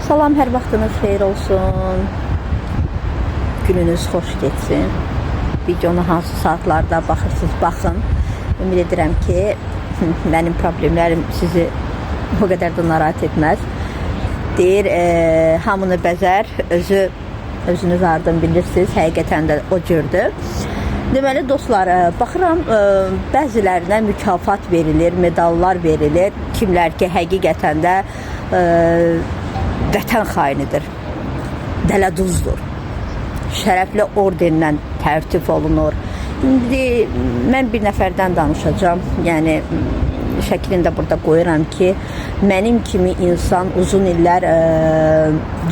Salam, hər vaxtınız xeyir olsun. Gününüz xoş geçsin. Videonu hansı saatlarda baxırsınız, baxın. Ümid edirəm ki, mənim problemlərim sizi o qədər də narahat etməz. Deyir, hamını bəzər, özünüz ardın bilirsiniz. Həqiqətən də o cürdür. Deməli dostlar, baxıram, bəzilərinə mükafat verilir, medallar verilir. Kimlər ki, həqiqətən də vətən xainidir, dələduzdur, şərəfli ordenlə tərtib olunur. İndi mən bir nəfərdən danışacağım, yəni şəklində burada qoyuram ki, mənim kimi insan uzun illər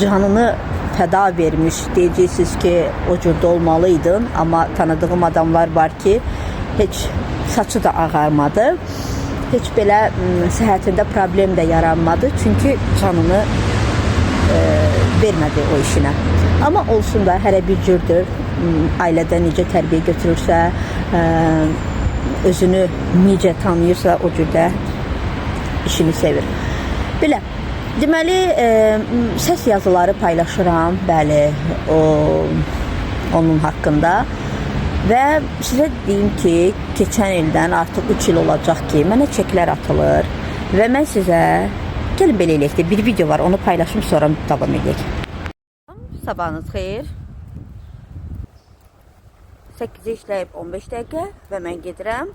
canını fəda vermiş, deyəcəksiniz ki, o cürdə olmalıydın, amma tanıdığım adamlar var ki, heç saçı da ağarmadı, heç belə səhhətində problem də yaranmadı, çünki canını vermədi o işinə. Amma olsun da hərə bir cürdür, ailədə necə tərbiyə götürürsə, özünü necə tanıyırsa o cürdə işini sevir. Belə, deməli, səs yazıları paylaşıram, bəli, onun haqqında və sizə deyim ki, keçən ildən artıq 3 il olacaq ki, mənə çeklər atılır və mən sizə gəlin belə eləyək də bir video var, onu paylaşım, sonra davam edək. Sabahınız xeyir. 8-ə işləyib 15 dəqiqə və mən gedirəm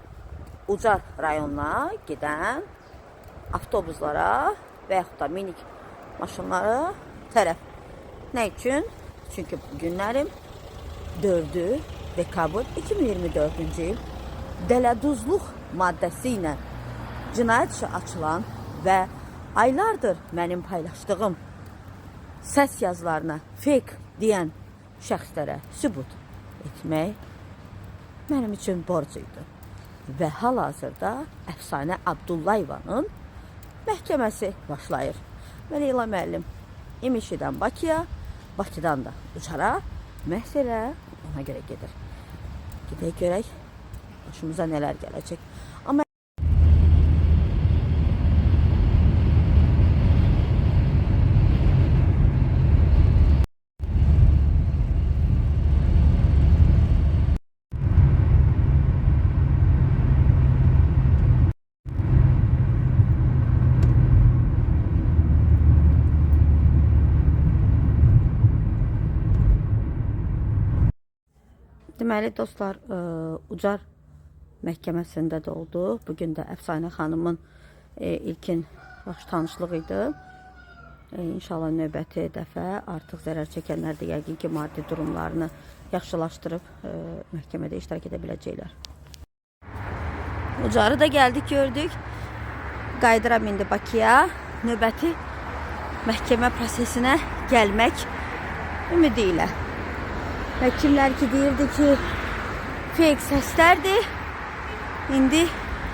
Ucar rayonuna gedən avtobuslara və yaxud da minik maşınlara tərəf. Nə üçün? Çünki günlərim 4 dekabr 2024-cü il dələduzluq maddəsi ilə cinayət işi açılan və aylardır mənim paylaşdığım səs yazılarına fake deyən şəxslərə sübut etmək mənim üçün borc idi. Və hal-hazırda Əfsanə Abdullayevanın məhkəməsi başlayır. Və Leyla müəllim İmişlidən Bakıya, Bakıdan da Ucara məhz elə ona görə gedir. Gedək görək başımıza nələr gələcək. Amma deməli dostlar, Ucar məhkəməsində də oldu. Bugün də Əfsanə xanımın ilkin baş tanışlığı idi. İnşallah növbəti dəfə artıq zərər çəkənlər də yəqin ki, maddi durumlarını yaxşılaşdırıb məhkəmədə iştirak edə biləcəklər. Ucarı da gəldik, gördük. Qayıdıram indi Bakıya. Növbəti məhkəmə prosesinə gəlmək ümidi ilə. Və kimlər ki deyirdi ki, fake səslərdir, indi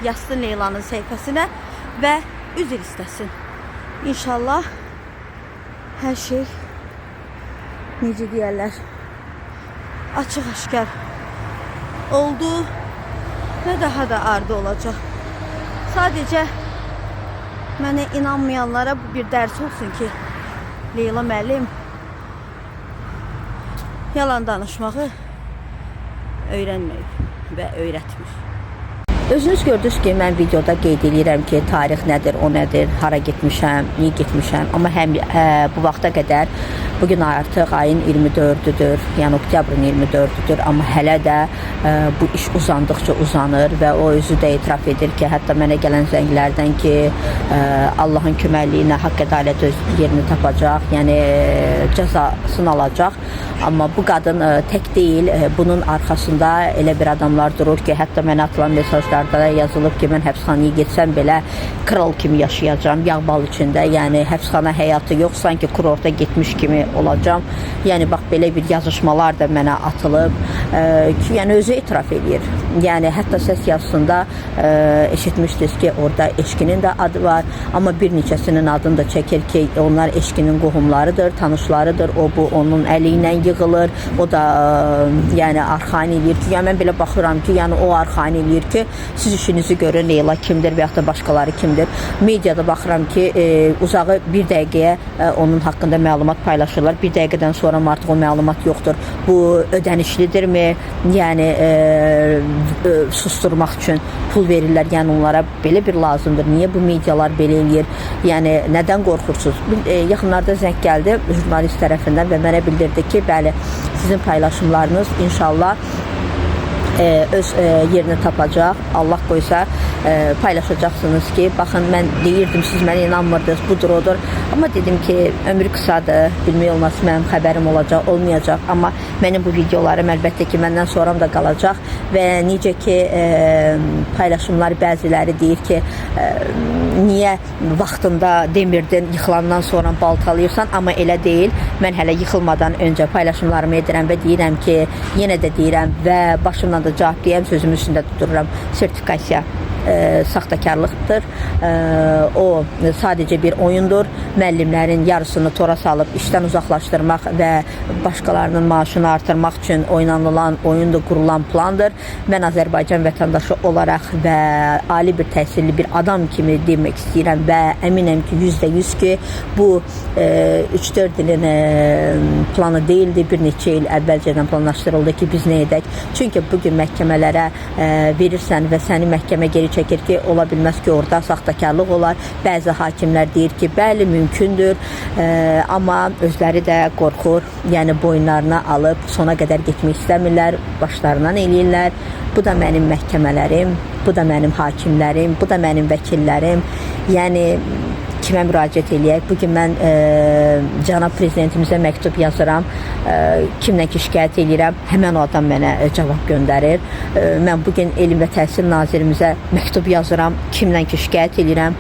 yazsın Leylanın səhifəsinə və üzr istəsin. İnşallah hər şey necə deyərlər, açıq-aşkar oldu və daha da ardı olacaq. Sadəcə mənə inanmayanlara bu bir dərs olsun ki, Leyla müəllim yalan danışmağı öyrənməyib və öyrətmir. Özünüz gördünüz ki, mən videoda qeyd edirəm ki, tarix nədir, o nədir, hara getmişəm, niyə getmişəm. Amma həm bu vaxta qədər, bugün artıq ayın 24-düdür, yəni oktyabrın 24-düdür. Amma hələ də bu iş uzandıqca uzanır və o özü də etiraf edir ki, hətta mənə gələn zənglərdən ki, Allahın köməkliyi ilə haqq ədalət öz yerini tapacaq, yəni cəzasını alacaq. Amma bu qadın tək deyil, bunun arxasında elə bir adamlar durur ki, hətta mənə atılan mesajlarda da yazılıb ki, mən həbsxanaya getsəm belə kral kimi yaşayacağım, yağbal içində, yəni həbsxana həyatı yox, sanki kurorta getmiş kimi olacağım. Yəni bax, belə bir yazışmalar da mənə atılıb ki, yəni özü etiraf edir. Yəni hətta səs yazısında eşitmişdiniz ki, orada eşkinin də adı var, amma bir neçəsinin adını da çəkir ki, onlar eşkinin qohumlarıdır, tanışlarıdır, o bu onun əli ilə yığılır, o da yəni arxayın eləyir ki, yəni mən belə baxıram ki, yəni o arxayın eləyir ki, siz işinizi görün, Leyla kimdir və yaxud da başqaları kimdir. Mediada baxıram ki, uzağı bir dəqiqəyə onun haqqında məlumat paylaşırlar. Bir dəqiqədən sonra artıq o məlumat yoxdur. Bu ödənişlidirmi? Yəni susturmaq üçün pul verirlər. Yəni onlara belə bir lazımdır. Niyə bu medialar belə eləyir? Yəni nədən qorxursunuz? Yaxınlarda zəng gəldi jurnalist tərəfindən və mənə bildirdi ki, bəli, sizin paylaşımlarınız inşallah öz yerini tapacaq. Allah qoysa paylaşacaqsınız ki, baxın mən deyirdim, siz mənə inanmırdınız, budur odur. Amma dedim ki, ömür qısadır, bilmək olmaz, mənim xəbərim olacaq, olmayacaq. Amma mənim bu videolarım əlbəttə ki, məndən sonram da qalacaq və necə ki paylaşımlar bəziləri deyir ki, niyə vaxtında demirdin, yıxılandan sonra baltalayırsan, amma elə deyil. Mən hələ yıxılmadan öncə paylaşımlarımı edirəm və deyirəm ki, yenə də deyirəm və başımdan da cavab deyəm, sözümün üstündə tuturam. Sertifikasiya saxtakarlıqdır. O sadəcə bir oyundur. Müəllimlərin yarısını tora salıb işdən uzaqlaşdırmaq və başqalarının maaşını artırmaq üçün oynanılan oyundur, qurulan plandır. Mən Azərbaycan vətəndaşı olaraq və ali bir təhsilli bir adam kimi demək istəyirəm və əminəm ki, %100 ki, bu 3-4 ilin planı deyildi. Bir neçə il əvvəlcədən planlaşdırıldı ki, biz nə edək? Çünki bugün məhkəmələrə verirsən və səni məhkəmə geri çəkir ki, ola bilməz ki, orada saxtakarlıq olar. Bəzi hakimlər deyir ki, bəli, mümkündür, amma özləri də qorxur, yəni boyunlarına alıb sona qədər getmək istəmirlər, başlarından eləyirlər. Bu da mənim məhkəmələrim, bu da mənim hakimlərim, bu da mənim vəkillərim. Yəni kimə müraciət eləyək? Bugün mən cənab prezidentimizə məktub yazıram, kimlə ki şikayət eləyirəm, həmən o adam mənə cavab göndərir. Mən bugün Elm və Təhsil Nazirimizə məktub yazıram, kimlə ki şikayət eləyirəm,